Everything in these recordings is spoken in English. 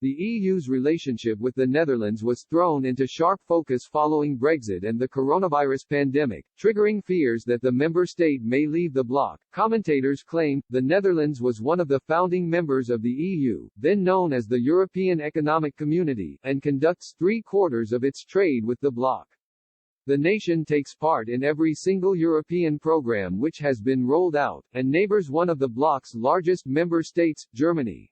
The EU's relationship with the Netherlands was thrown into sharp focus following Brexit and the coronavirus pandemic, triggering fears that the member state may leave the bloc. Commentators claim the Netherlands was one of the founding members of the EU, then known as the European Economic Community, and conducts 3/4 of its trade with the bloc. The nation takes part in every single European program which has been rolled out, and neighbors one of the bloc's largest member states, Germany.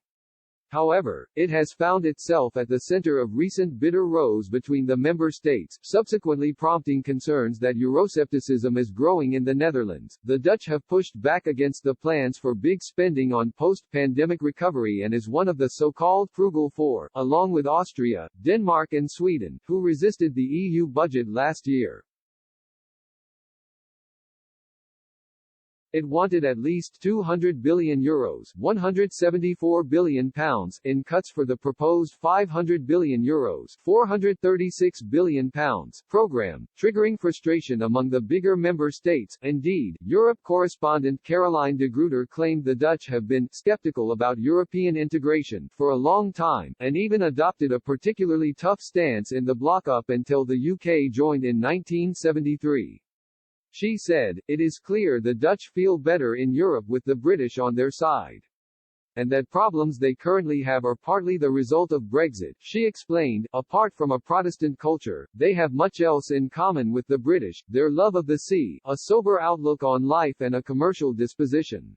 However, it has found itself at the center of recent bitter rows between the member states, subsequently prompting concerns that Euroscepticism is growing in the Netherlands. The Dutch have pushed back against the plans for big spending on post-pandemic recovery and is one of the so-called frugal four, along with Austria, Denmark and Sweden, who resisted the EU budget last year. It wanted at least €200 billion £174 billion in cuts for the proposed €500 billion £436 billion program, triggering frustration among the bigger member states. Indeed, Europe correspondent Caroline de Gruyter claimed the Dutch have been skeptical about European integration for a long time, and even adopted a particularly tough stance in the bloc up until the UK joined in 1973. She said, "It is clear the Dutch feel better in Europe with the British on their side. And that problems they currently have are partly the result of Brexit." She explained, "Apart from a Protestant culture, they have much else in common with the British, their love of the sea, a sober outlook on life and a commercial disposition.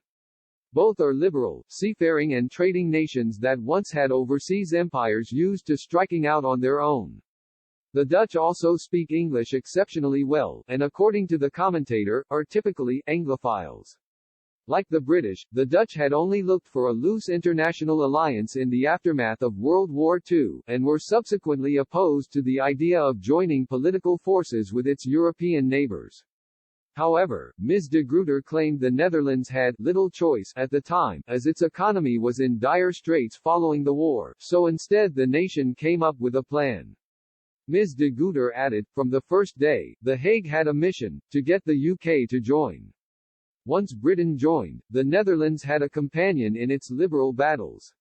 Both are liberal, seafaring and trading nations that once had overseas empires used to striking out on their own. The Dutch also speak English exceptionally well, and according to the commentator, are typically Anglophiles. Like the British, the Dutch had only looked for a loose international alliance in the aftermath of World War II, and were subsequently opposed to the idea of joining political forces with its European neighbors." However, Ms. de Gruyter claimed the Netherlands had little choice at the time, as its economy was in dire straits following the war, so instead the nation came up with a plan. Ms. de Gruyter added, "From the first day, The Hague had a mission, to get the UK to join. Once Britain joined, the Netherlands had a companion in its liberal battles.